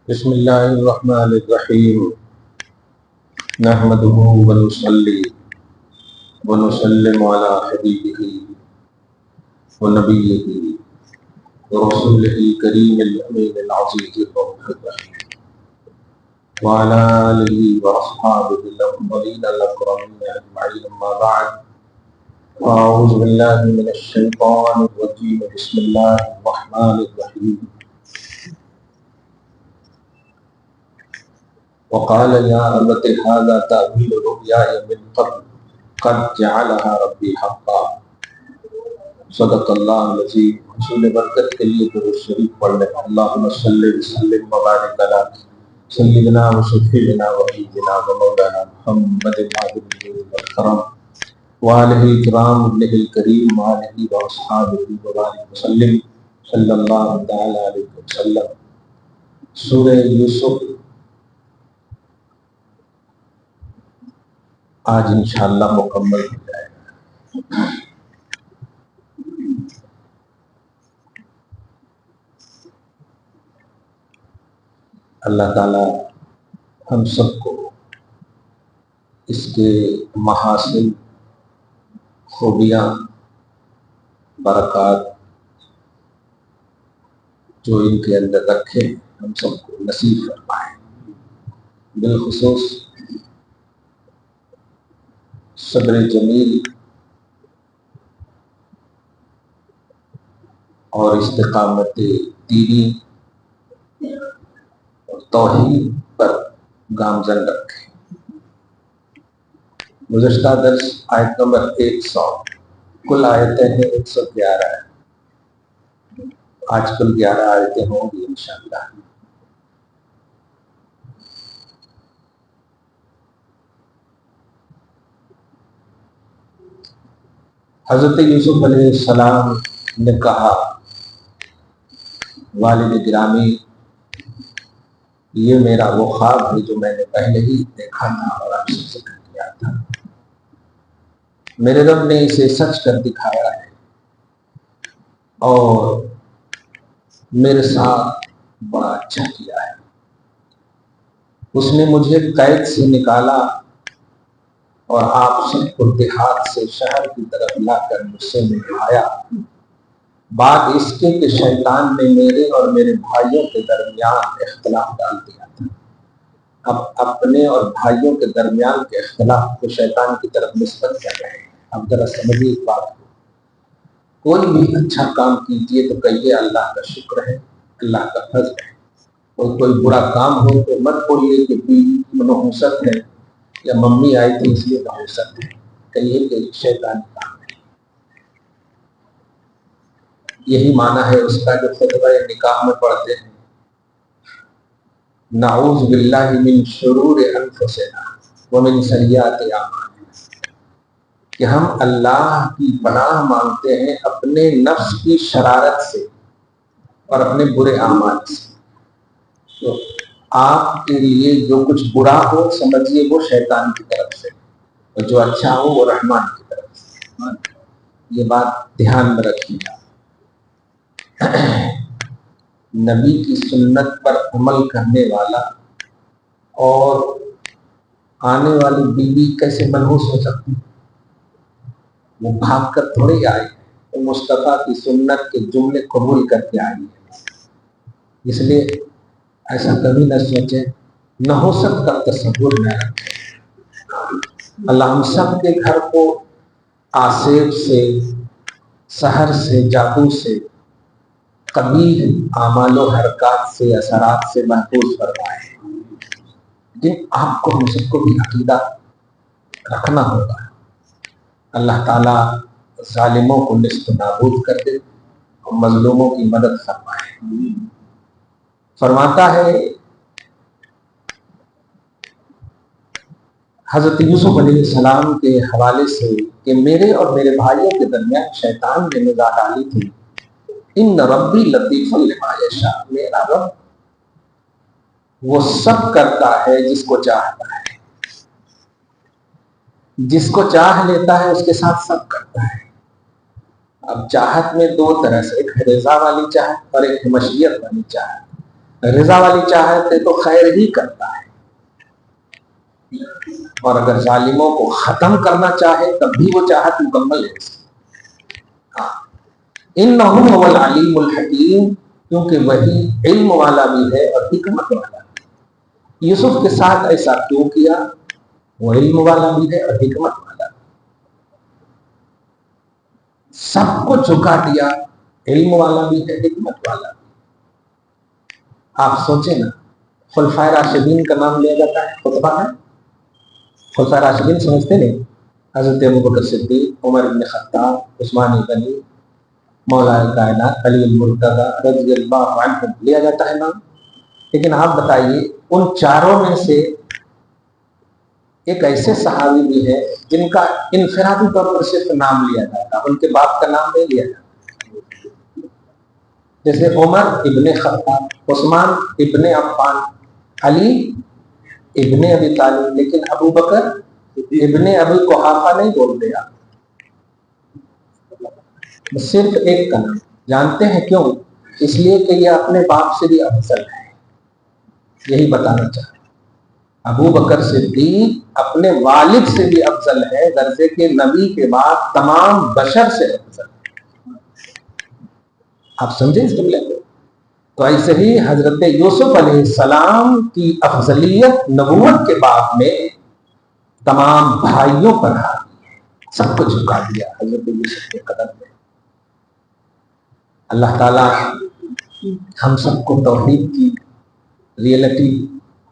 بسم اللہ الرحمن الرحیم نحمده ونصلی ونسلم علی حبیبہ ونبیہ ورسولہ الکریم الامین العزیز الرحیم وعلی آلہ واصحابہ الاکملین الاکرمین اجمعین اما بعد اعوذ باللہ من الشیطان الرجیم بسم اللہ الرحمن الرحیم وقال یا ابت هذا تأویل رؤیاي من قبل قد جعلها ربی حقا صدق اللہ العظیم۔ حصول برکت کے لیے درود شریف پڑھ لیں۔ اللہم صلی وسلم وبارک علی سیدنا و شفیعنا و حبیبنا و مولانا محمد العظیم والکرم وآلہ الکرام ابنہ الکریم وآلہ واصحابہ وبارک وسلم صلی اللہ تعالی علیہ وسلم۔ سورہ یوسف آج انشاءاللہ مکمل ہو جائے گا۔ اللہ تعالی ہم سب کو اس کے محاسن، خوبیاں، برکات جو ان کے اندر رکھے ہم سب کو نصیب فرمائے۔ بالخصوص صبر جمیل اور استقامت دینی اور توحید پر گامزن رکھے۔ گزشتہ درس آیت نمبر 100، کل آیتیں ہیں 111 ہے۔ آج کل 11 آیتیں ہوں گی انشاءاللہ۔ حضرت یوسف علیہ السلام نے کہا، والد گرامی یہ میرا وہ خواب ہے جو میں نے پہلے ہی دیکھا تھا اور آپ سے ذکر کیا تھا۔ میرے رب نے اسے سچ کر دکھایا ہے اور میرے ساتھ بڑا اچھا کیا ہے۔ اس نے مجھے قید سے نکالا اور آپ سب کو دیہات سے شہر کی طرف لا کر مجھ سے ملوایا۔ بات اس کے کہ شیطان نے میرے اور میرے بھائیوں کے درمیان اختلاف ڈال دیا تھا۔ اب اپنے اور بھائیوں کے درمیان کے اختلاف کو شیطان کی طرف نسبت کر رہے ہیں۔ اب ذرا سمجھیے اس بات کو۔ کوئی بھی اچھا کام کیجیے تو کہیے اللہ کا شکر ہے، اللہ کا فضل ہے۔ اور کوئی برا کام ہو تو مت بولیے کہ بیوی کی منحوست ہے یا ممی آئی تھی اس لیے منحوست ہے، کہیے کہ شیطان کام ہے۔ یہی معنی ہے اس کا جو خطبہ نکاح میں پڑھتے ہیں، نعوذ باللہ من شرور انفسنا ومن سیئات اعمالنا، کہ ہم اللہ کی پناہ مانگتے ہیں اپنے نفس کی شرارت سے اور اپنے برے اعمال سے۔ تو آپ کے لیے جو کچھ برا ہو سمجھیے وہ شیطان کی طرف سے، اور جو اچھا ہو وہ رحمان کی طرف سے۔ یہ بات دھیان میں رکھیے گا۔ نبی کی سنت پر عمل کرنے والا اور آنے والی بیوی کیسے منحوس ہو سکتی؟ وہ بھاگ کر تھوڑی آئی، وہ مصطفیٰ کی سنت کے جملے قبول کر کے آئی ہے۔ اس لیے ایسا کبھی نہ سوچیں، نحوست کا تصور نہ رکھیں۔ اللہ ہم سب کے گھر کو آصف سے، سحر سے، جادو سے، قبیح اعمال و حرکات سے، اثرات سے محفوظ فرمائے۔ لیکن آپ کو ہم سب کو بھی عقیدہ رکھنا ہوگا۔ اللہ تعالیٰ ظالموں کو نیست و نابود کر دے اور مظلوموں کی مدد فرمائے۔ فرماتا ہے حضرت یوسف علیہ السلام کے حوالے سے کہ میرے اور میرے بھائیوں کے درمیان شیطان نے نزاع ڈالی تھی۔ ان ربی لطیف لما یشاء، میرا رب وہ سب کرتا ہے جس کو چاہتا ہے، جس کو چاہ لیتا ہے اس کے ساتھ سب کرتا ہے۔ اب چاہت میں دو طرح سے، ایک رضا والی چاہت اور ایک مشیت والی چاہت۔ رضا والی چاہت ہے تو خیر ہی کرتا ہے، اور اگر ظالموں کو ختم کرنا چاہے تب بھی وہ چاہت مکمل ہے۔ انہ هو العلیم الحکیم، کیونکہ وہی علم والا بھی ہے اور حکمت والا بھی۔ یوسف کے ساتھ ایسا کیوں کیا؟ وہ علم والا بھی ہے اور حکمت والا بھی، سب کو چکا دیا، علم والا بھی ہے حکمت والا بھی۔ آپ سوچیں نا، خلفائے راشدین کا نام لیا جاتا ہے، خطبہ ہے، خلفائے راشدین سمجھتے نہیں؟ حضرت ابوبکر صدیق، عمر بن خطاب، عثمان غنی، مولا کائنات علی المرتضی رضی اللہ عنہ لیا جاتا ہے نام۔ لیکن آپ بتائیے، ان چاروں میں سے ایک ایسے صحابی بھی ہے جن کا انفرادی طور پر صرف نام لیا جاتا، ان کے باپ کا نام نہیں لیا جاتا، جیسے عمر ابن خطاب، عثمان ابن عفان، علی ابن ابی طالب، لیکن ابو بکر ابن ابی قحافہ نہیں بولتے آپ، صرف ایک کا نام۔ جانتے ہیں کیوں؟ اس لیے کہ یہ اپنے باپ سے بھی افضل ہے، یہی بتانا چاہتا۔ ابو بکر صدیق اپنے والد سے بھی افضل ہے، غرضے کے نبی کے بعد تمام بشر سے افضل ہے۔ آپ سمجھیں اس جملے کو؟ تو ایسے ہی حضرت یوسف علیہ السلام کی افضلیت نبوت کے بعد میں تمام بھائیوں پر حاوی ہے، سب کو جھکا دیا حضرت یوسف کے قدم میں۔ اللہ تعالیٰ ہم سب کو توحید کی ریئلٹی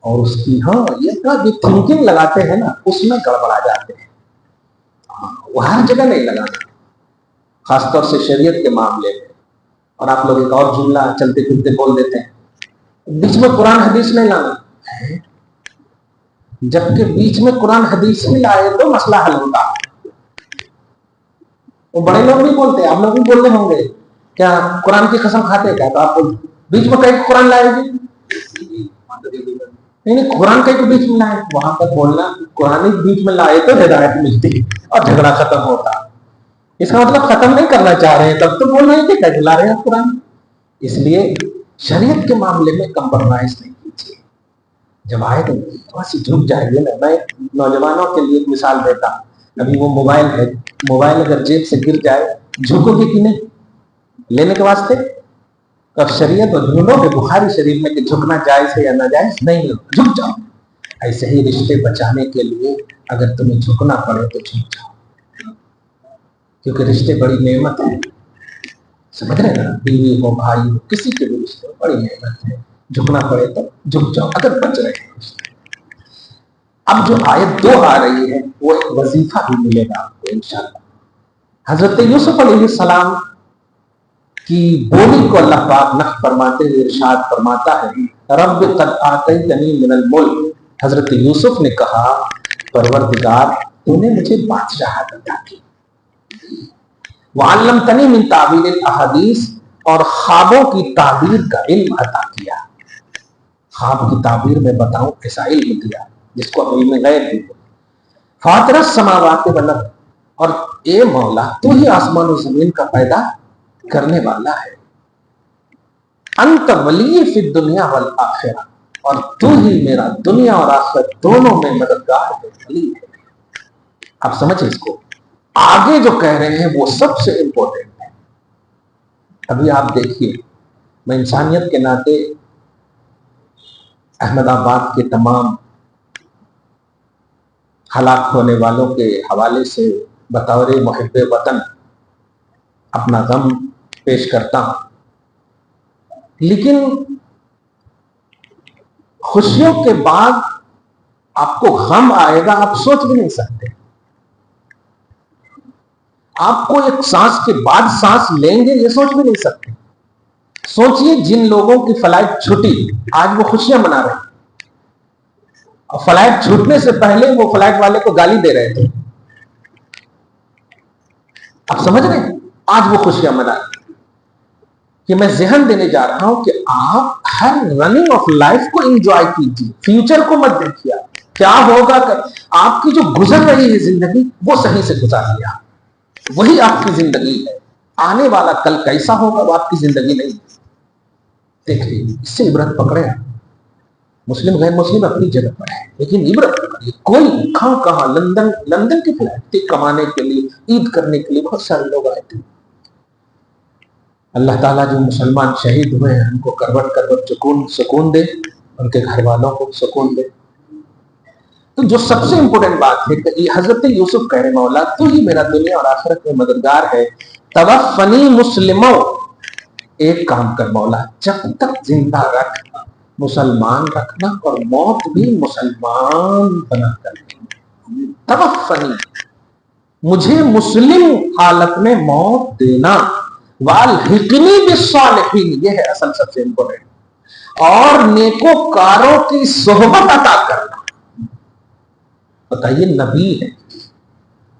اور اس کی یہ تھنکنگ لگاتے ہیں نا، اس میں گڑبڑا جاتے ہیں۔ وہ ہر جگہ نہیں لگانا، خاص طور سے شریعت کے معاملے میں۔ اور آپ لوگ ایک اور جملہ چلتے پھرتے بول دیتے ہیں، بیچ میں قرآن حدیث نہیں لانا، جبکہ بیچ میں قرآن حدیث نہیں لائے تو مسئلہ حل ہوتا۔ وہ بڑے لوگ بھی بولتے ہیں، آپ لوگ بھی بول رہے ہوں گے، کیا قرآن کی قسم کھاتے کیا؟ تو آپ بیچ میں کہیں قرآن لائے گی نہیں، قرآن کہیں کو بیچ میں لائے، وہاں تک بولنا قرآن بیچ میں لائے تو ہدایت ملتی اور جھگڑا ختم ہوتا۔ اس کا مطلب ختم نہیں کرنا چاہ رہے ہیں، تب تو بول رہے ہیں کہ کیا لا رہے ہیں قرآن۔ اس لیے شریعت کے معاملے میں کمپرومائز نہیں کیجیے، جب آئے تو تھوڑا سی جھک جائیے نا۔ میں نوجوانوں کے لیے ایک مثال دیتا، ابھی وہ موبائل ہے، موبائل اگر جیب سے گر جائے جھکو گے کہ نہیں لینے کے واسطے؟ اب شریعت اور ڈھونڈو کہ بخاری شریف میں کہ جھکنا جائز ہے یا ناجائز نہیں، جھک جاؤ۔ ایسے ہی رشتے بچانے کے لیے اگر تمہیں جھکنا پڑے تو جھک جاؤ، کیونکہ رشتے بڑی نعمت ہے، سمجھ رہے نا؟ بیوی ہو، بھائی ہو، کسی کے بھی رشتے بڑی نعمت ہے، جھکنا پڑے تو جھک جاؤ اگر بچ رہے ہیں۔ اب جو آیت 2 آ رہی ہے وہ ایک وظیفہ بھی ملے گا آپ کو انشاءاللہ۔ حضرت یوسف علیہ السلام کی بولی کو اللہ پاک نقل فرماتے ہوئے ارشاد فرماتا ہے، رب قد آتیتنی من الملک، حضرت یوسف نے کہا پروردگار تو نے مجھے بادشاہت عطا کی، وعلمتنی من تعبیر الاحادیث، اور خوابوں کی تعبیر کا علم عطا کیا، خواب کی تعبیر میں بتاؤں ایسا علم دیا جس کو اب علم غیب بھی، فاطر السماوات والارض، اور اے مولا تو ہی آسمان و زمین کا پیدا کرنے والا ہے، انت ولی فی الدنیا والآخرہ، اور تو ہی میرا دنیا اور آخرت دونوں میں مددگار ہے، ولی ہے۔ آپ سمجھیں اس کو، آگے جو کہہ رہے ہیں وہ سب سے امپورٹنٹ ہے۔ ابھی آپ دیکھیے، میں انسانیت کے ناطے احمد آباد کے تمام ہلاک ہونے والوں کے حوالے سے بطور محب وطن اپنا غم پیش کرتا ہوں، لیکن خوشیوں کے بعد آپ کو غم آئے گا آپ سوچ بھی نہیں سکتے۔ آپ کو ایک سانس کے بعد سانس لیں گے یہ سوچ بھی نہیں سکتے۔ سوچئے جن لوگوں کی فلائٹ چھٹی، آج وہ خوشیاں منا رہے ہیں، اور فلائٹ چھوٹنے سے پہلے وہ فلائٹ والے کو گالی دے رہے تھے۔ آپ سمجھ رہے ہیں؟ آج وہ خوشیاں منا رہے ہیں، کہ میں ذہن دینے جا رہا ہوں کہ آپ ہر رننگ آف لائف کو انجوائے کیجیے، فیوچر کو مت دیکھیے کیا ہوگا، آپ کی جو گزر رہی ہے زندگی وہ صحیح سے گزار لیا، وہی آپ کی زندگی ہے۔ आने वाला कल कैसा होगा वो आपकी जिंदगी नहीं। देखिए, इससे इबरत पकड़े आप। मुस्लिम गैर मुस्लिम अपनी जगह पर है, लेकिन इबरत पकड़िए। कोई कहाँ लंदन के फ्लैट कमाने के लिए, ईद करने के लिए बहुत सारे लोग आए थे। अल्लाह ताला जो मुसलमान शहीद हुए हैं उनको करवट करवट सुकून दे, उनके घर वालों को सुकून दे। तो जो सबसे इंपॉर्टेंट बात है कि हजरत यूसुफ कह रहे मौला तू ही मेरा दुनिया और आखिरत में मददगार है, तवफ़नी मुस्लिमों, एक काम कर मौला, जब तक जिंदा रख मुसलमान रखना और मौत भी मुसलमान बना कर, तवफ़नी, मुझे मुस्लिम हालत में मौत देना, वाल्हिक़नी बिस्सालिहीन, ये है असल सबसे इंपॉर्टेंट, और नेकोकारों की सोहबत अता करना। बताइए, नबी है,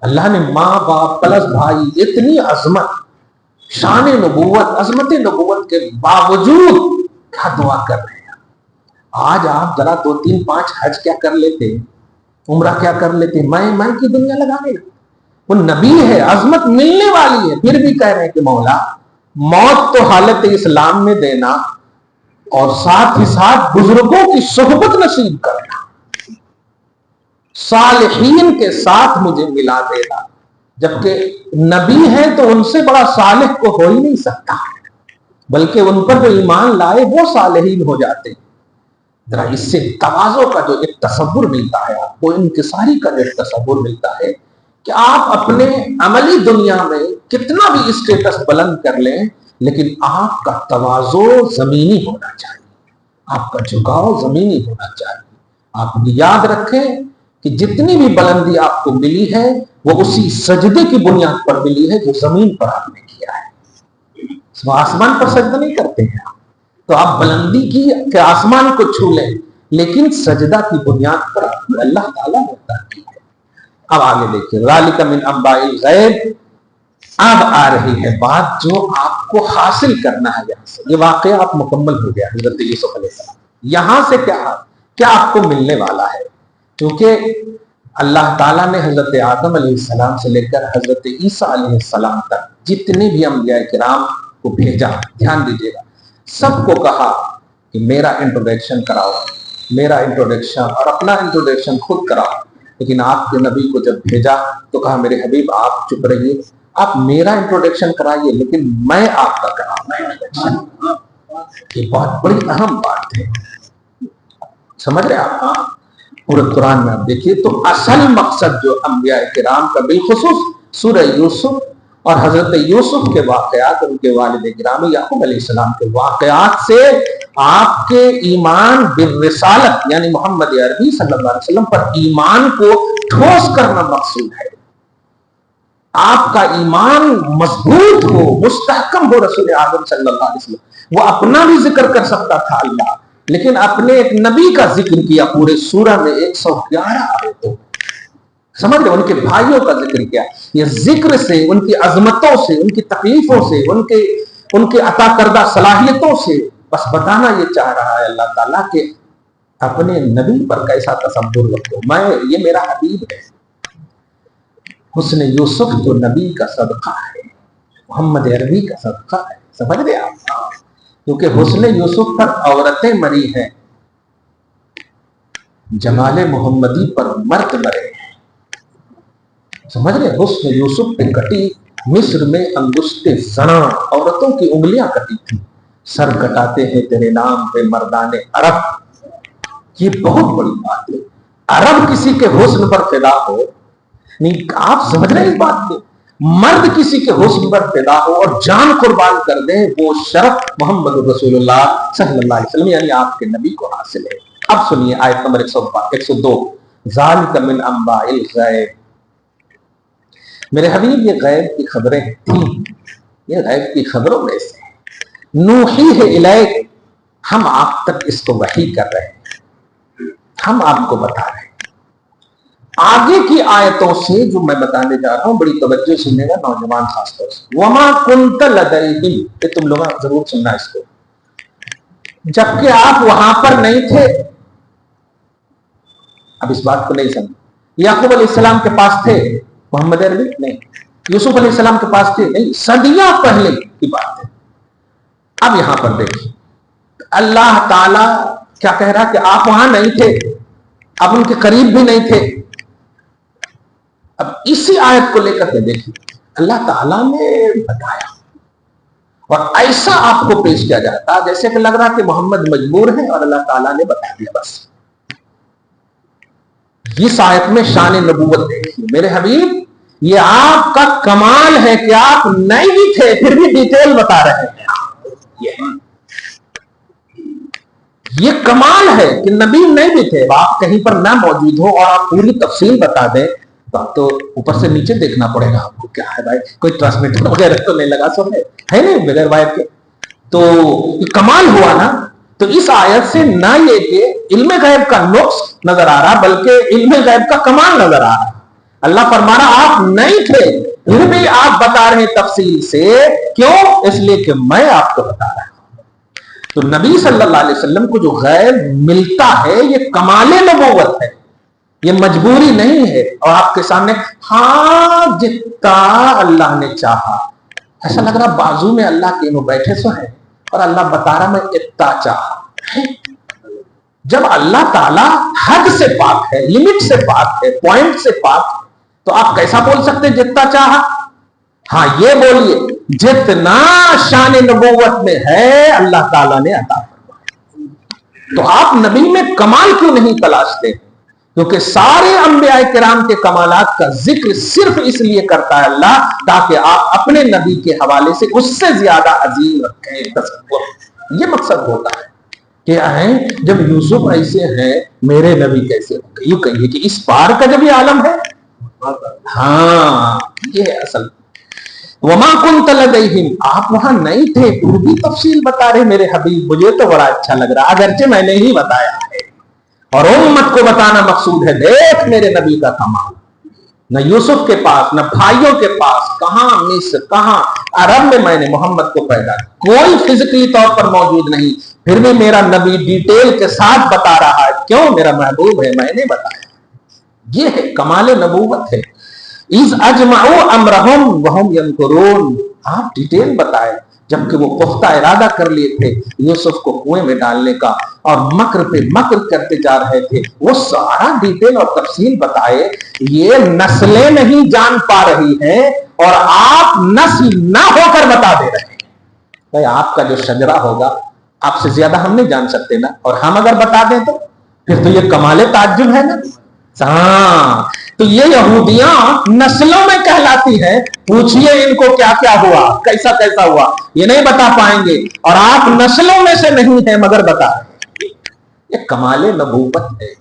अल्लाह ने माँ बाप प्लस भाई, इतनी अजमत, शान नबूवत, अजमत नबूवत के बावजूद क्या दुआ कर रहे हैं। आज आप जरा 2 3 5 हज क्या कर लेते, उम्रा क्या कर लेते, मैं की दुनिया लगाने। वो नबी है, अजमत मिलने वाली है, फिर भी कह रहे हैं कि मौला मौत तो हालत इस्लाम में देना और साथ ही साथ बुजुर्गों की सोहबत नसीब करना, सालिहीन के साथ मुझे मिला देना। जबकि नबी है तो उनसे बड़ा सालिह को हो ही नहीं सकता, बल्कि उन पर जो ईमान लाए वो सालिहीन हो जाते। जरा इससे तवाज़ो का जो एक तसव्वुर मिलता है आपको, इंकिसारी का जो एक तसव्वुर मिलता है कि आप अपने अमली दुनिया में कितना भी स्टेटस बुलंद कर लें, लेकिन आपका तवाज़ो जमीनी होना चाहिए, आपका झुकाव जमीनी होना चाहिए। आप याद रखें कि जितनी भी बुलंदी आपको मिली है वो उसी सजदे की बुनियाद पर मिली है जो जमीन पर आपने किया है। आसमान पर सजदा नहीं करते हैं आप, तो आप बुलंदी की आसमान को छू लें, लेकिन सजदा की बुनियाद पर अल्लाह ताला ने अता की है। अब आगे देखिए, ज़ालिका मिन अंबाइल गैब, अब आ रही है बात जो आपको हासिल करना है। यहां से ये वाकया आप मुकम्मल हो गया हजरत यूसुफ अलैहिस्सलाम। यहां से क्या आपको मिलने वाला है, क्योंकि अल्लाह ताला ने हजरत आदम अलैहिस्सलाम से लेकर हजरत ईसा अलैहिस्सलाम तक जितने भी अंबिया किराम को भेजा, ध्यान दीजिएगा, सबको कहा कि मेरा इंट्रोडक्शन कराओ, मेरा इंट्रोडक्शन और अपना इंट्रोडक्शन खुद कराओ। लेकिन आपके नबी को जब भेजा तो कहा मेरे हबीब आप चुप रहिए, आप मेरा इंट्रोडक्शन कराइए, लेकिन मैं आपका कराऊंगा इंट्रोडक्शन। ये बहुत बड़ी अहम बात है, समझ रहे आप। पूरे कुरान में आप देखिए तो असल मकसद जो अंबिया किराम का बिलखुसूस सूरह यूसुफ और हजरत यूसुफ के वाकयात, उनके वालिद गिरामी याकूब अलैहिस्सलाम के वाकयात से आपके ईमान बिर्रिसालत यानी मोहम्मद अरबी सल्लल्लाहु अलैहि वसल्लम पर ईमान को ठोस करना मकसूद है। आपका ईमान मजबूत हो, मुस्तहकम हो। रसूल आज़म सल्लल्लाहु अलैहि वसल्लम वो अपना भी जिक्र कर सकता था अल्लाह, लेकिन अपने एक नबी का जिक्र किया पूरे सूरह में 111 आयतों, समझ रहे, उनके भाइयों का जिक्र किया। ये जिक्र से, उनकी अजमतों से, उनकी तकलीफों से, उनके अता करदा सलाहियतों से बस बताना ये चाह रहा है अल्लाह ताला के अपने नबी पर कैसा तसव्वुर रखो। ये मेरा हबीब है। हुस्न यूसुफ तो नबी का सदका है, मोहम्मद अरबी का सदका है, समझ रहे आप। क्योंकि हुस्न यूसुफ पर औरतें मरी हैं, जमाले मोहम्मदी पर मर्द मरे, समझ रहे। हुस्न यूसुफ पे कटी मिस्र में अंगुष्टे ज़ना, औरतों की उंगलियां कटी थी। सर कटाते हैं तेरे नाम पे मर्दाने अरब, ये बहुत बड़ी बात है। अरब किसी के हुस्न पर फिदा हो, नहीं, आप समझ रहे इस बात को। मर्द किसी के हुस्न पर फिदा हो और जान कुर्बान कर दे, वो शरफ मोहम्मद रसूलुल्लाह सल्लल्लाहु अलैहि वसल्लम यानी आपके नबी को हासिल है। अब सुनिए आयत नंबर 102, ज़ालिका मिन अंबाइल गैब, मेरे हबीब ये गैब की खबरें थी, ये गैब की खबरों में से नूही है इलैक, हम आप तक इसको वही कर रहे हैं, हम आपको बता रहे हैं। आगे की आयतों से जो मैं बताने जा रहा हूं बड़ी तवज्जो सुनने का नौजवान खासतौर से। वमा कुंत लदैहिम, ये तुम लोग जरूर सुनना इसको, जबकि आप वहां पर नहीं थे। अब इस बात को नहीं समझ, याकूब अलैहिस्सलाम के पास थे, मोहम्मद अरबी नहीं। यूसुफ अलैहिस्सलाम के पास थे? नहीं, सदियां पहले की बात है। अब यहां पर देखिए अल्लाह ताला क्या कह रहा कि आप वहां नहीं थे, आप उनके करीब भी नहीं थे। अब इसी आयत को लेकर के देखिए अल्लाह ताला ने बताया और ऐसा आपको पेश किया जाता जैसे कि लग रहा कि मोहम्मद मजबूर है और अल्लाह ताला ने बता दिया बस। इस आयत में शान नबूवत देखिए मेरे हबीब, ये आपका कमाल है कि आप नहीं भी थे फिर भी डिटेल बता रहे हैं। ये कमाल है कि नबी नहीं भी थे, आप कहीं पर ना मौजूद हो और आप पूरी तफसील बता दें तो ऊपर से नीचे देखना पड़ेगा आपको। क्या है भाई, कोई ट्रांसमीटर वगैरह तो नहीं लगा, सब है नहीं बगैर वायर के, तो ये कमाल हुआ ना। तो इस आयत से ना ये कि इल्म गैब का नुक्स नजर आ रहा बल्कि इल्म गैब का कमाल नजर आ रहा। अल्लाह फरमा रहा आप नहीं थे फिर भी आप बता रहे तफसील से, क्यों? इसलिए कि मैं आपको बता रहा हूं। तो नबी सल्लल्लाहु अलैहि वसल्लम को जो गैब मिलता है ये कमाले नबूवत है, ये मजबूरी नहीं है। और आपके सामने हाँ जितना अल्लाह ने चाहा, ऐसा लग रहा बाजू में अल्लाह के वो बैठे सो है और अल्लाह बता रहा मैं इतना चाहा। जब अल्लाह ताला हद से पाक है, लिमिट से पाक है, पॉइंट से पाक है, तो आप कैसा बोल सकते जितना चाहा? हाँ ये बोलिए जितना शान नबूवत में है अल्लाह ताला ने अता फरमाया। तो आप नबी में कमाल क्यों नहीं तलाशते? क्योंकि सारे अंबिया किराम के कमालात का जिक्र सिर्फ इसलिए करता है अल्लाह ताकि आप अपने नबी के हवाले से उससे ज्यादा अजीम रखें तसव्वुर। ये मकसद होता है कि है जब यूसुफ ऐसे हैं मेरे नबी कैसे होंगे, यूं कहिए कि इस पार का जब ये आलम है। हाँ ये है असल। वमा कुन्त लदैहिम, आप वहां नहीं थे फिर भी तफसील बता रहे मेरे हबीब, मुझे तो बड़ा अच्छा लग रहा अगरचे मैंने ही बताया है और उम्मत को बताना मकसूद है। देख मेरे नबी का कमाल, न यूसुफ के पास न भाइयों के पास, कहां मिस्र कहां अरब में मैंने मोहम्मद को पैदा, कोई फिजिकली तौर पर मौजूद नहीं, फिर भी मेरा नबी डिटेल के साथ बता रहा है। क्यों? मेरा महबूब है, मैंने बताया। ये है कमाल नबूवत है। इस अजमाउ अमरहुम वहुम यनकुरून, आप डिटेल बताए जबकि वो पुख्ता इरादा कर लिए थे यूसुफ को कुएं में डालने का और मक्र पे मक्र करते जा रहे थे, वो सारा डिटेल और तफसील बताए। ये नस्लें नहीं जान पा रही हैं और आप नस्ल ना होकर बता दे रहे हैं। भाई आपका जो शजरा होगा आपसे ज्यादा हम नहीं जान सकते ना, और हम अगर बता दें तो फिर तो ये कमाले ताज्जुब है ना। हाँ तो ये यहूदियां नस्लों में कहलाती है, पूछिए इनको क्या क्या हुआ, कैसा कैसा हुआ, ये नहीं बता पाएंगे और आप नस्लों में से नहीं है मगर बता रहे। ये कमाले नबूवत है।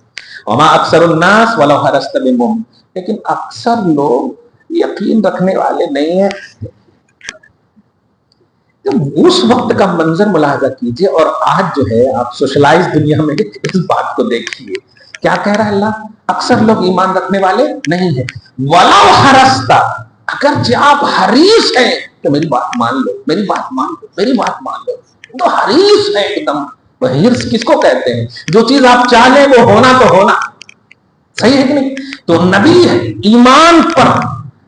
वमा अक्सरुन्नास वलौ हरस्त बिमुमिन, लेकिन अक्सर लोग यकीन रखने वाले नहीं है। तो उस वक्त का मंजर मुलाहाजा कीजिए और आज जो है आप सोशलाइज दुनिया में इस बात को देखिए। क्या कह रहा है अल्लाह? अक्सर लोग ईमान रखने वाले नहीं है। वलाउ हरस्ता, अगर आप हरीस हैं तो मेरी बात मान लो, मेरी बात मान लो, मेरी बात मान लो। तो हरीस है एकदम। तो हिर्स किसको कहते हैं? जो चीज आप चाहे वो होना तो होना, सही है कि नहीं? तो नबी ईमान पर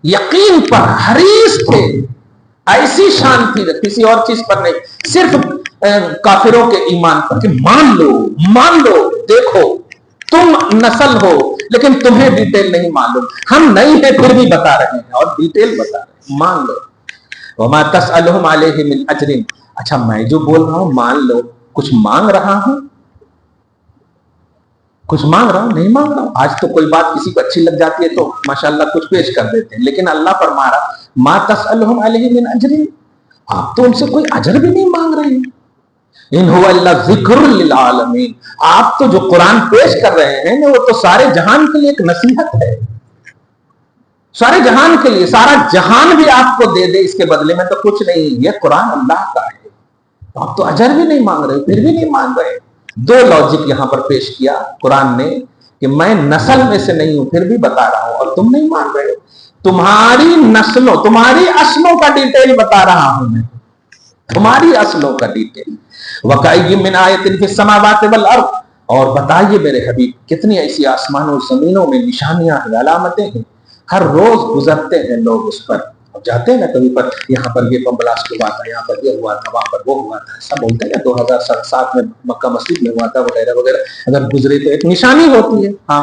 यकीन पर हरीस थे, ऐसी शान थी किसी और चीज पर नहीं, सिर्फ काफिरों के ईमान पर कि मान लो देखो तुम नस्ल हो लेकिन तुम्हें डिटेल नहीं मालूम, हम नहीं है फिर भी बता रहे हैं और डिटेल बता रहे हैं, मान लो। वमा तसअलुहुम अलैहि मिन अजरिन, अच्छा मैं जो बोल रहा हूं मान लो, कुछ मांग रहा हूं, कुछ मांग रहा हूं नहीं मांग रहा हूं। आज तो कोई बात किसी को अच्छी लग जाती है तो माशाल्लाह कुछ पेश कर देते हैं, लेकिन अल्लाह फरमा रहा मा तसअलुहुम अलैहि मिन अजरिन, आप तो उनसे कोई अजर भी नहीं मांग रहे हैं। इन हुवा इल्ला ज़िक्रुल लिल आलमीन, आप तो जो कुरान पेश कर रहे हैं ना वो तो सारे जहान के लिए एक नसीहत है, सारे जहान के लिए। सारा जहान भी आपको दे दे इसके बदले में तो कुछ नहीं, ये कुरान अल्लाह का है। तो आप तो अजर भी नहीं मांग रहे, फिर भी नहीं मांग रहे। दो लॉजिक यहां पर पेश किया कुरान ने कि मैं नस्ल में से नहीं हूं फिर भी बता रहा हूं और तुम नहीं मान रहे हो। तुम्हारी नस्लों, तुम्हारी असलों का डिटेल बता रहा हूं मैं, तुम्हारी असलों का डिटेल। वकाई मिन आयतिन फिस समावाति वल अर्द, और बताइए मेरे हबीब कितनी ऐसी आसमानों और जमीनों में निशानियां हैं, अलामतें हैं, हर रोज गुजरते हैं लोग उस पर जाते हैं ना कभी पर, यहाँ पर ये बम ब्लास्ट हुआ था, यहाँ पर ये हुआ था, वहां पर वो हुआ था, सब बोलते हैं ना 2007 में मक्का मस्जिद में हुआ था वगैरह वगैरह, अगर गुजरे तो एक निशानी होती है। हाँ,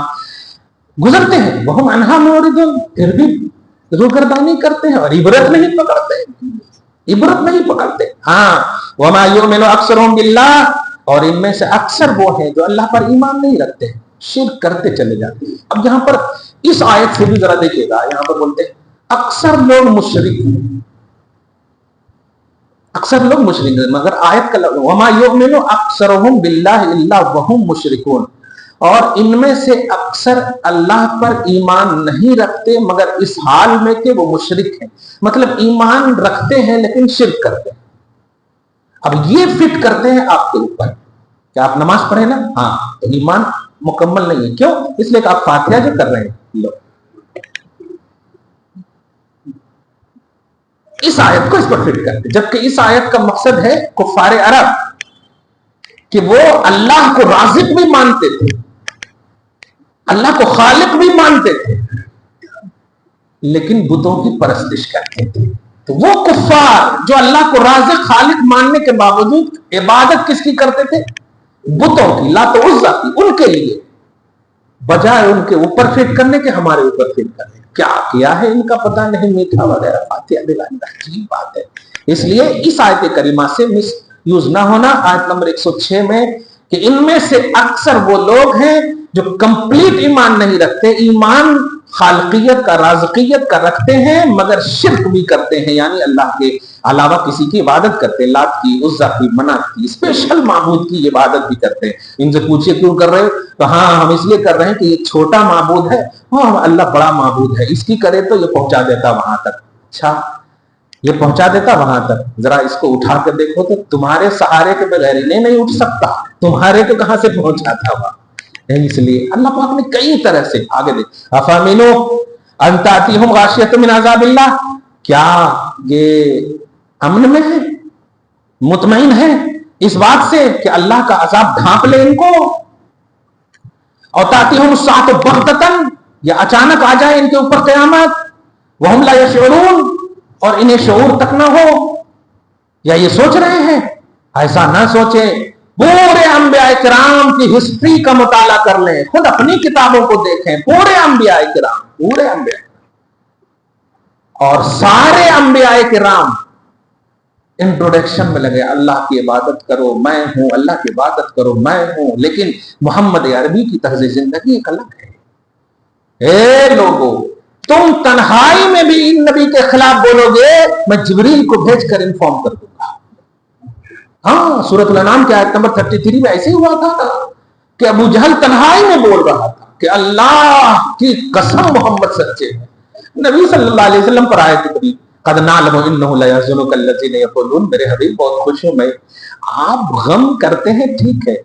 गुजरते हैं, वह अनहा मोरिदुन, फिर भी रुगरदानी करते हैं और इबरत नहीं पकड़ते, इबरत नहीं पकड़ते। हाँ, वमा युमिनु अक्सरुहुम बिल्लाह, और इनमें से अक्सर वो हैं जो अल्लाह पर ईमान नहीं रखते हैं, शिर्क करते चले जाते हैं। अब यहाँ पर इस आयत से भी जरा देखिएगा, यहाँ पर बोलते हैं अक्सर लोग मुशरिक हैं, अक्सर लोग मुशरिक हैं, मगर आयत का वमा युमिनु अक्सरुहुम बिल्लाह इल्ला वहुम मुशरिकून, और इनमें से अक्सर अल्लाह पर ईमान नहीं रखते मगर इस हाल में कि वो मुशरिक हैं, मतलब ईमान रखते हैं लेकिन शिर्क करते हैं। अब ये फिट करते हैं आपके ऊपर कि आप नमाज पढ़े ना, हाँ, तो ईमान मुकम्मल नहीं है। क्यों? इसलिए कि आप फातिहा जो कर रहे हैं, लो इस आयत को इस पर फिट करते, जबकि इस आयत का मकसद है कुफारे अरब कि वो अल्लाह को राज़िक भी मानते थे, अल्लाह को खालिक भी मानते थे, लेकिन बुतों की परस्तिश करते थे। तो वो कुफार जो अल्लाह को राज़िक खालिक मानने के बावजूद इबादत किसकी करते थे? बुतों की, लात उज़्ज़ा की, उनके लिए, बजाय उनके ऊपर फिट करने के हमारे ऊपर फिट करने। क्या किया है इनका पता नहीं, मीठा वगैरह फातिहा दिलाने, अजीब बात है। इसलिए इस आयत करीमा से मिस यूज ना होना, आयत नंबर 106 में, कि इनमें से अक्सर वो लोग हैं जो कंप्लीट ईमान नहीं रखते, ईमान खालकियत का, राज़िकियत का रखते हैं मगर शिर्क भी करते हैं, यानी अल्लाह के अलावा किसी की इबादत करते हैं, लात की, उज़्ज़ा की, मनात की, स्पेशल माबूद की इबादत भी करते हैं। इनसे पूछिए क्यों कर रहे हो, तो हाँ हम इसलिए कर रहे हैं कि ये छोटा माबूद है, हाँ अल्लाह बड़ा माबूद है, इसकी करे तो ये पहुंचा देता वहां तक। अच्छा, ये पहुंचा देता वहां तक, जरा इसको उठा कर देखो तो तुम्हारे सहारे के बगैर इन्हें नहीं उठ सकता, तुम्हारे को कहां से पहुंचाता वहां। इसलिए अल्लाह पाक ने कई तरह से आगे देख, अफामिनो अंतातिहुम गाशियतुम मिन अज़ाबिल्लाह, क्या ये अमन में है, मुतमईन है इस बात से कि अल्लाह का अजाब ढांप ले इनको, और तातिहुम सात बग़ततन, या अचानक आ जाए इनके ऊपर क़यामत, वहुम ला यशऊरून, और इन्हें शऊर तक ना हो, या ये सोच रहे हैं? ऐसा ना सोचे। पूरे अंबिया किराम की हिस्ट्री का मुताला कर लें, खुद अपनी किताबों को देखें, पूरे अंबिया किराम, पूरे अंबिया, और सारे अंबिया किराम इंट्रोडक्शन में लगे, अल्लाह की इबादत करो मैं हूं, अल्लाह की इबादत करो मैं हूं। लेकिन मोहम्मद अरबी की तर्ज जिंदगी एक अलग है। ए लोगों, तुम तन्हाई में भी इन नबी के खिलाफ बोलोगे, मैं जिब्रील को भेजकर इन्फॉर्म कर दूंगा। हाँ, सूरह अनाम के आयत नंबर 33 में ऐसे हुआ था कि अबू जहल तन्हाई में बोल रहा था कि अल्लाह की कसम मोहम्मद सच्चे हैं। नबी सल्लल्लाहु अलैहि वसल्लम पर आयत करीब, कद नालमु इन्नहु लयहज़ुनुका अल्लज़ीना यक़ूलून, मेरे हबीब बहुत खुश हूं मैं, आप गम करते हैं ठीक है,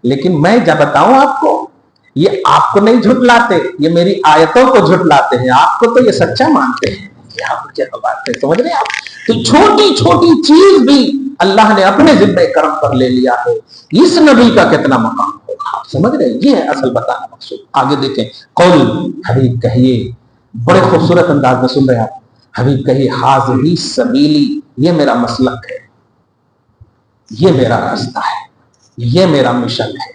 लेकिन मैं जब बताऊं आपको, ये आपको नहीं झुठलाते, ये मेरी आयतों को झुठलाते हैं, आपको तो ये सच्चा मानते हैं। क्या बात है, समझ रहे हैं आप? तो छोटी छोटी चीज भी अल्लाह ने अपने जिम्मे करम पर ले लिया है, इस नबी का कितना मकाम होगा, आप समझ रहे हैं? ये है असल बताना मकसूद। आगे देखें, कौल, हबीब कहिए, बड़े खूबसूरत अंदाज में सुन रहे हैं आप, हबीब कहिए, हाज़िही सबीली, ये मेरा मसलक है, ये मेरा रास्ता है, ये मेरा मिशन है,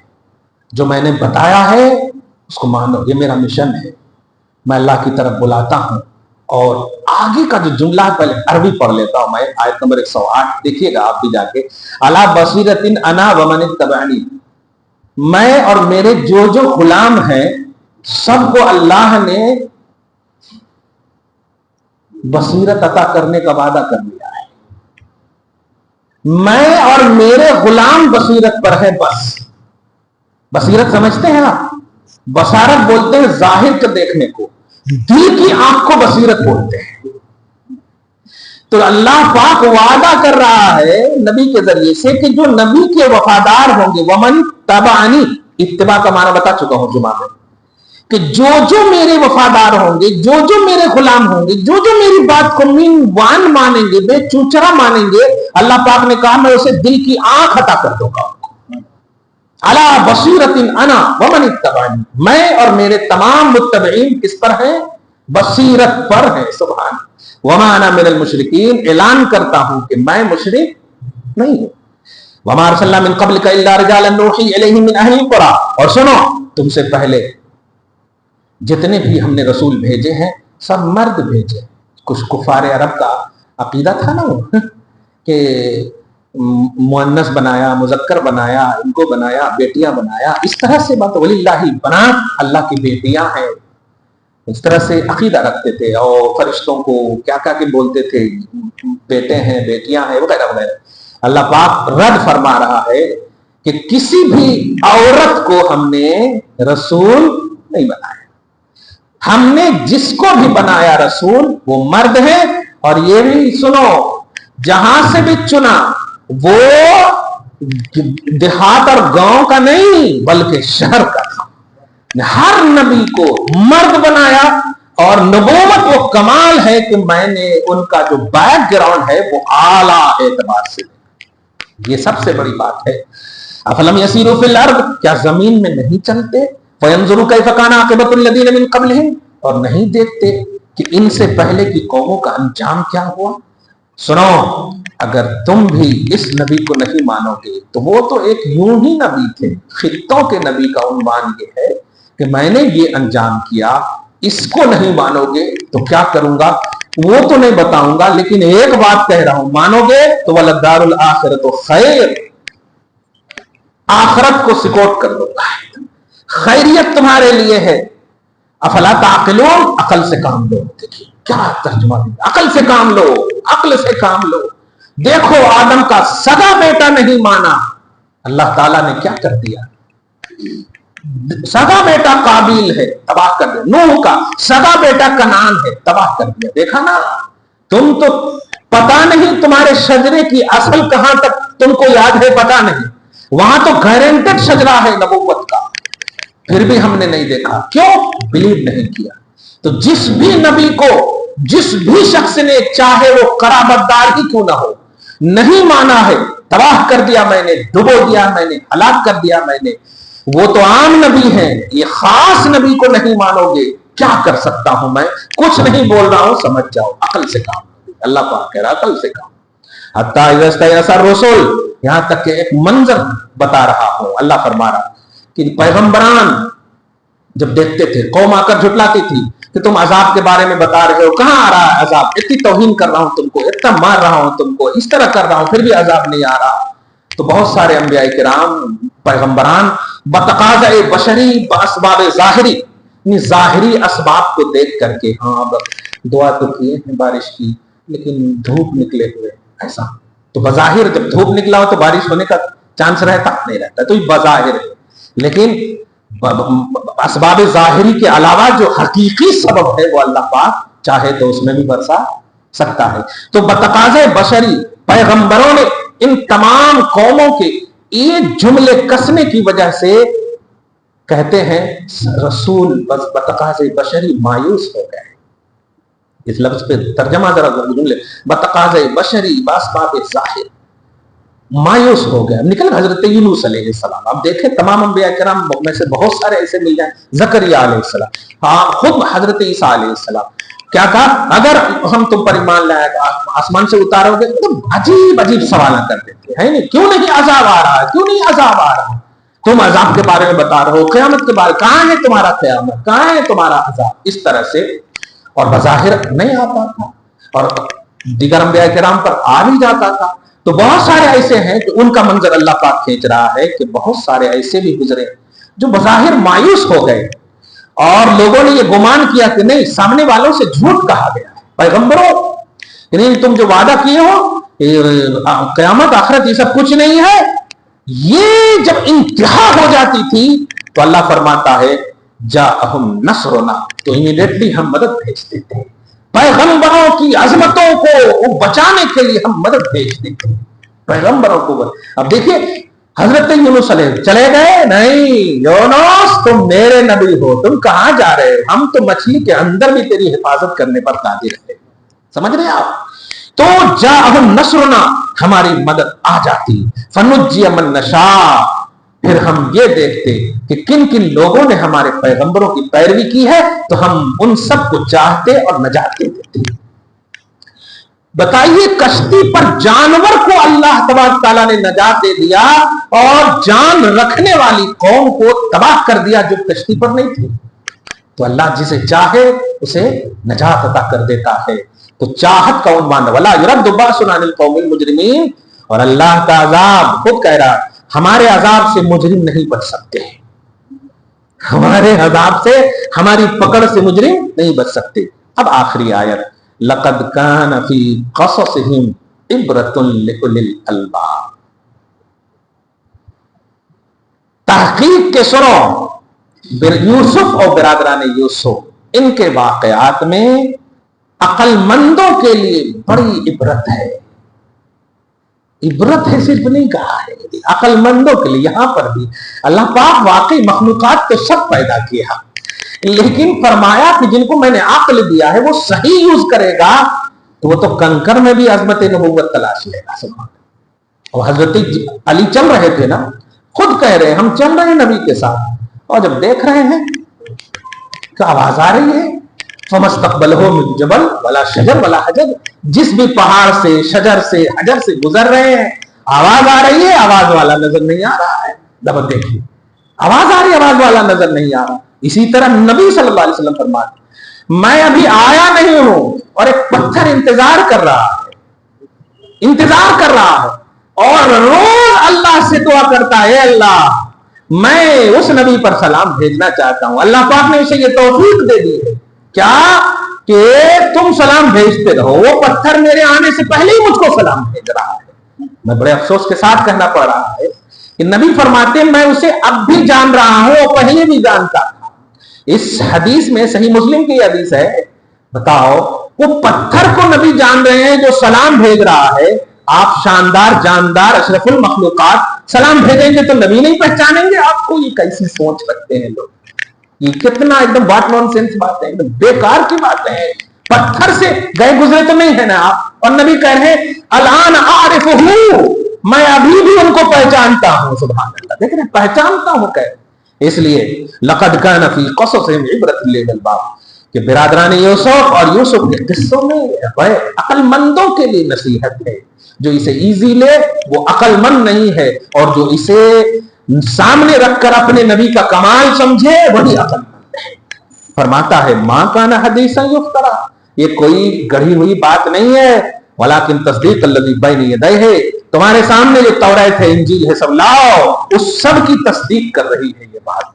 जो मैंने बताया है उसको मानो, ये मेरा मिशन है, मैं अल्लाह की तरफ बुलाता हूं। और आगे का जो जुमला है, पहले अरबी पढ़ लेता हूं मैं, आयत नंबर 108 देखिएगा आप भी जाके, अला बसीरतिन अना व मन इत्तबअनी, मैं और मेरे जो जो गुलाम हैं सबको अल्लाह ने बसीरत अता करने का वादा कर लिया है। मैं और मेरे गुलाम बसीरत पर है। बस बसीरत समझते हैं आप? बसारत बोलते हैं जाहिर के देखने को, दिल की आंख को बसीरत बोलते हैं। तो अल्लाह पाक वादा कर रहा है नबी के जरिए से कि जो नबी के वफादार होंगे, वमन तबानी, इत्तिबा का माना बता चुका हूं जुमा में, कि जो जो मेरे वफादार होंगे, जो जो मेरे गुलाम होंगे, जो जो मेरी बात को मीनवान मानेंगे, बेचूचरा मानेंगे, अल्लाह पाक ने कहा मैं उसे दिल की आंख अता कर दूंगा। अला बसीरतिन अना व मन इत्तबानी, मैं और मेरे तमाम मुत्तबईन किस पर हैं? बसीरत पर हैं। सुभान। वमा अना मिनल मुशरिकीन, ऐलान करता हूं कि मैं मुशरिक नहीं हूं। वमा अरसलना मिन क़ब्लिका इल्ला रिजालन नूही इलैहिम मिन अहलिल क़ुरा, और सुनो तुमसे पहले जितने भी हमने रसूल भेजे हैं सब मर्द भेजे। कुछ कुफार अरब का अकीदा था ना कि मुअन्नस बनाया, मुज़क्कर बनाया, इनको बनाया, बेटियां बनाया, इस तरह से बात, वलिल्लाहि बनात, अल्लाह की बेटियां हैं, इस तरह से अकीदा रखते थे। और फरिश्तों को क्या क्या के बोलते थे, बेटे हैं, बेटियां हैं, वगैरह वगैरह। अल्लाह पाक रद्द फरमा रहा है कि किसी भी औरत को हमने रसूल नहीं बनाया, हमने जिसको भी बनाया रसूल वो मर्द है। और ये भी सुनो, जहां से भी चुना वो देहात और गांव का नहीं बल्कि शहर का था। हर नबी को मर्द बनाया, और नबूवत वो कमाल है कि मैंने उनका जो बैकग्राउंड है वो आला एतबार से, ये सबसे बड़ी बात है। अफलम यसीरू फिल अर्द, क्या जमीन में नहीं चलते, फयंजुरू कैफ काना आक़िबतुल लदीन मिन क़ब्लिहिम, और नहीं देखते कि इनसे पहले की कौमों का अंजाम क्या हुआ। सुनो, अगर तुम भी इस नबी को नहीं मानोगे तो वो तो एक यूं ही नबी थे, खित्तों के नबी का उन्वान ये है कि मैंने ये अंजाम किया, इसको नहीं मानोगे तो क्या करूंगा वो तो नहीं बताऊंगा, लेकिन एक बात कह रहा हूं, मानोगे तो वलद्दारुल आखिरतु खैर, आखिरत को सिकोट कर दूंगा, खैरियत तुम्हारे लिए है। अफला ताक़िलून, अकल से काम लो। देखिए क्या तर्जुमा दिया, अकल से काम लो, अकल से काम लो। देखो आदम का सगा बेटा नहीं माना, अल्लाह ताला ने क्या कर दिया, सगा बेटा काबिल है, तबाह कर दिया। नूह का सगा बेटा कनान है, तबाह कर दिया। देखा ना, तुम तो पता नहीं तुम्हारे शजरे की असल कहां तक तुमको याद है, पता नहीं, वहां तो गारंटेड शजरा है नबूवत का, फिर भी हमने नहीं देखा। क्यों? बिलीव नहीं किया। तो जिस भी नबी को जिस भी शख्स ने, चाहे वो कराबतदार ही क्यों ना हो, नहीं माना है, तबाह कर दिया मैंने, डुबो दिया मैंने, हलाक कर दिया मैंने। वो तो आम नबी है, ये खास नबी को नहीं मानोगे, क्या कर सकता हूं मैं, कुछ नहीं बोल रहा हूं, समझ जाओ, अकल से काम। अल्लाह पाक कह रहा अकल से काम। हत्ता इज़ा इस्तयअसा रसूल, यहां तक के एक मंजर बता रहा हूं, अल्लाह फरमा रहा कि पैगंबरान जब देखते थे, कौम आकर झुटलाती थी कि तुम अजाब के बारे में बता रहे हो, कहां आ रहा है अजाब, इतनी तौहीन कर रहा हूं तुमको, इतना मार रहा हूं तुमको, इस तरह कर रहा हूं, फिर भी अजाब नहीं आ रहा। तो बहुत सारे अंबिया किराम, पैगंबरान बतकाज़े बशरी बअसबाब ज़ाहिरी, ज़ाहिरी असबाब को देख करके, हाँ अब दुआ तो किए हैं बारिश की, लेकिन धूप निकले हुए, ऐसा तो बज़ाहिर जब धूप निकला हो तो बारिश होने का चांस रहता नहीं रहता, तो ये बज़ाहिर है। लेकिन असबाब ज़ाहिरी के अलावा जो हकीकी सबब है वो अल्लाह पाक चाहे तो उसमें भी बरसा सकता है। तो बतकाज़े बशरी, पैगंबरों ने इन तमाम कौमों के ये जुमले कसने की वजह से कहते हैं रसूल बस बतकाज़े बशरी मायूस हो गए। इस लफ्ज पे तर्जमा जरा जुमले, बतकाज़े बशरी बअसबाब ज़ाहिर, मायूस हो गया, निकल हजरत यूनुस अलैहिस्सलाम। अब देखें तमाम अंबिया किराम में से बहुत सारे ऐसे मिल जाए, ज़करिया अलैहिस्सलाम, हाँ खुद हजरत ईसा अलैहिस्सलाम, क्या कहा, अगर हम तुम पर ईमान लाएगा आसमान से उतारोगे, तो अजीब अजीब सवाल कर देते हैं, नहीं क्यों नहीं अजाब आ रहा है, क्यों नहीं अजाब आ रहा है, तुम अजाब के बारे में बता रहे हो, क़यामत के बारे, कहां है तुम्हारा क़यामत, कहां है तुम्हारा अजाब, इस तरह से। और बज़ाहिर नहीं आता था, और दीगर अंबिया किराम पर आ भी जाता था। तो बहुत सारे ऐसे हैं कि उनका मंजर अल्लाह पाक खींच रहा है कि बहुत सारे ऐसे भी गुजरे जो बज़ाहिर मायूस हो गए, और लोगों ने ये गुमान किया कि नहीं, सामने वालों से झूठ कहा गया है, पैगंबरों नहीं तुम जो वादा किए हो क़यामत आखिरत ये सब कुछ नहीं है। ये जब इंतहा हो जाती थी तो अल्लाह फरमाता है जाअहुम नस्रुना, तो इमीडिएटली हम मदद भेज देते हैं, पैगंबरों की अजमतों को बचाने के लिए हम मदद भेज देते हैं पैगंबरों को। अब देखिए हजरत यूनुस चले गए, नहीं यूनुस तुम मेरे नबी हो, तुम कहां जा रहे हो, हम तो मछली के अंदर भी तेरी हिफाजत करने पर कादिर है, समझ रहे आप। तो जाअहुम नस्रुना, हमारी मदद आ जाती, फनुज्जिय मन नशा, फिर हम ये देखते कि किन किन लोगों ने हमारे पैगंबरों की पैरवी की है तो हम उन सब को चाहते और नजात देते। बताइए, कश्ती पर जानवर को अल्लाह तबारक तआला ने नजात दे दिया और जान रखने वाली कौम को तबाह कर दिया जो कश्ती पर नहीं थी। तो अल्लाह जिसे चाहे उसे नजात अता कर देता है। तो चाहत का उन्वान वला युरद्दु बासुन अनिल कौमिल मुजरिमीन, और अल्लाह का अजाब खुद कह रहा हमारे अजाब से मुजरिम नहीं बच सकते, हमारे अजाब से, हमारी पकड़ से मुजरिम नहीं बच सकते। अब आखिरी आयत, लक़द कान फी क़ससिहिम इब्रतुन लिउलिल अलबाब। तहकीक के सुनो, यूसुफ और बिरादरान यूसुफ, इनके वाकयात में अक्लमंदों के लिए बड़ी इबरत है। इबरत है सिर्फ नहीं कहा है, अक्लमंदों के लिए। यहां पर भी अल्लाह पाक वाकई मखलूकात तो सब पैदा किया, लेकिन फरमाया कि जिनको मैंने अक्ल दिया है वो सही यूज करेगा तो वो तो कंकर में भी अजमत नबुव्वत तलाश लेगा। सुभान। और हजरत अली चल रहे थे ना, खुद कह रहे हैं हम चल रहे हैं नबी के साथ, और जब देख रहे हैं तो आवाज आ रही है, फमस्तक़बलहु मिन जबल वला शजर वला हजर, जिस भी पहाड़ से, शजर से, हजर से गुजर रहे हैं आवाज आ रही है, आवाज वाला नजर नहीं आ रहा है। जब देखिए आवाज आ रही है, आवाज वाला नजर नहीं आ रहा। इसी तरह नबी सल्लल्लाहु अलैहि वसल्लम फरमाते मैं अभी आया नहीं हूं और एक पत्थर इंतजार कर रहा है, इंतजार कर रहा है, और रोज अल्लाह से दुआ करता है, अल्लाह मैं उस नबी पर सलाम भेजना चाहता हूं। अल्लाह पाक ने उसे ये तौफीक दे दी है क्या कि तुम सलाम भेजते रहो। वो पत्थर मेरे आने से पहले ही मुझको सलाम भेज रहा है। मैं बड़े अफसोस के साथ कहना पड़ रहा है कि नबी फरमाते हैं मैं उसे अब भी जान रहा हूं, वो पहले भी जानता था। इस हदीस में, सही मुस्लिम की हदीस है, बताओ वो पत्थर को नबी जान रहे हैं जो सलाम भेज रहा है। आप शानदार जानदार अशरफुल मखलूकात सलाम भेजेंगे तो नबी नहीं पहचानेंगे आपको? ये कैसी सोच रखते हैं लोग, ये कितना एकदम व्हाट नॉनसेंस बातें, एकदम बेकार की बातें हैं। पत्थर से गए गुजरे तो नहीं है ना आप, और नबी कह रहे हैं अलान आरिफुहु, मैं अभी भी उनको पहचानता हूं। सुभान अल्लाह, देख रहे पहचानता हूं कह। इसलिए लक़द कान फी क़ससिहिम इब्रतुन लिउलिल अलबाब, कि बिरादरान यूसुफ और यूसुफ के किस्सों में बड़े अक्लमंदों के लिए नसीहत है। जो इसे इजी ले वो अक्लमंद नहीं है, और जो इसे सामने रखकर अपने नबी का कमाल समझे वही अक्लमंद है। फरमाता है मां काना हदीसन युफ्तरा, ये कोई गढ़ी हुई बात नहीं है, वलाकिन तस्दीक अल्लज़ी बैन यदैहि, तुम्हारे सामने जो तौरात है, इंजील है, सब लाओ, उस सब की तस्दीक कर रही है ये बात।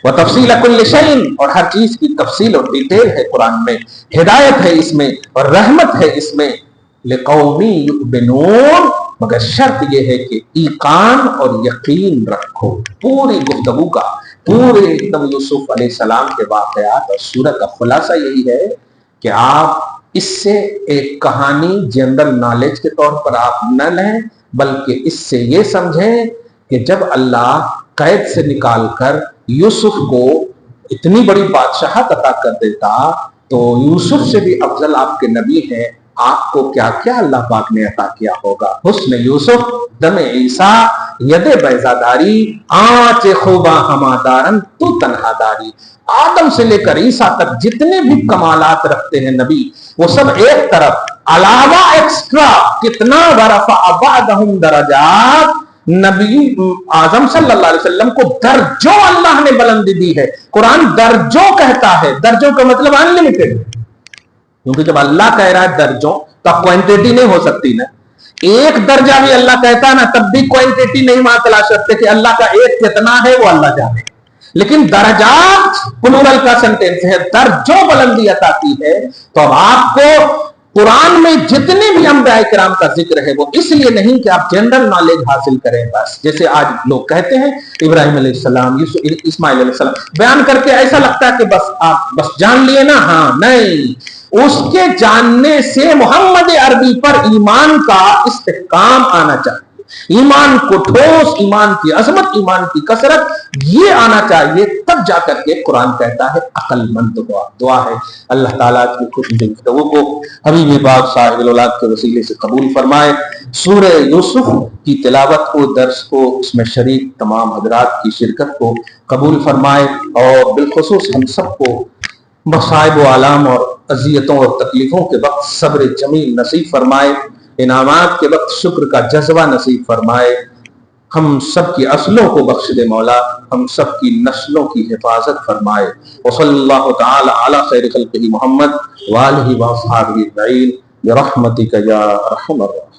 व तफसील कुल्लि शैइन, और हर चीज की तफसील और डिटेल है कुरान में, हिदायत है इसमें और रहमत है इसमें। लिकौमी युमिनून, मगर शर्त यह है कि ईकान और यकीन रखो। पूरी गुफ्तगू का, पूरे एकदम यूसुफ अलैहिस्सलाम के वाकयात और सूरत का खुलासा यही है कि आप इससे एक कहानी जनरल नॉलेज के तौर पर आप न लें, बल्कि इससे ये समझें कि जब अल्लाह कैद से निकालकर यूसुफ को इतनी बड़ी बादशाहत अता कर देता, तो यूसुफ से भी अफजल आपके नबी हैं, आपको क्या क्या अल्लाह पाक ने अता किया होगा। हुस्न यूसुफ, दमे ईसा, यदे बैजादारी, आंच खूबा हमादारन तू तन्हादारी। आदम से लेकर ईसा तक जितने भी कमालात रखते हैं नबी, वो सब एक तरफ, अलावा एक्स्ट्रा कितना वरफा अबादहुम दरजात, नबी आजम सल्लल्लाहु अलैहि वसल्लम को दर्जों अल्लाह ने बुलंदी दी है। कुरान दर्जों कहता है, दर्जों का मतलब अनलिमिटेड, क्योंकि जब अल्लाह कह रहा है दर्जों तो क्वांटिटी नहीं हो सकती ना। एक दर्जा भी अल्लाह कहता ना, तब भी क्वांटिटी नहीं वहां तलाश सकते कि अल्लाह का एक कितना है वो अल्लाह जाने। लेकिन दर्जात प्लूरल का सेंटेंस है, दर्जों बुलंदी अता की है। तो अब आपको कुरान में जितने भी अंबिया किराम का जिक्र है वो इसलिए नहीं कि आप जनरल नॉलेज हासिल करें बस, जैसे आज लोग कहते हैं इब्राहिम अलैहिस्सलाम, इस्माइल अलैहिस्सलाम बयान करके ऐसा लगता है कि बस आप बस जान लिए ना। हाँ, नहीं, उसके जानने से मोहम्मद अरबी पर ईमान का इस्तेहकाम आना चाहिए। ईमान को ठोस, ईमान की अजमत, ईमान की कसरत, ये आना चाहिए, तब जाकर के कुरान कहता है अक्लमंद दुआ है। अल्लाह ताला की खुश गुफ्तगू को हबीब पाक साहिबुल औलाद के वसीले से कबूल फरमाए। सूरह यूसुफ की तिलावत को, दर्स को, उसमें शरीक तमाम हजरात की शिरकत को कबूल फरमाए, और बिलखुसूस हम सबको मसाइब व आलाम और اذیتوں اور تکلیفوں کے وقت صبر جمیل نصیب فرمائے، انعامات کے وقت شکر کا جذبہ نصیب فرمائے، ہم سب کی اصلوں کو بخش دے مولا، ہم سب کی نسلوں کی حفاظت فرمائے۔ وصلی اللہ تعالی علی خیر خلقہ محمد وآلہ واصحابہ اجمعین برحمتک یا ارحم الراحمین۔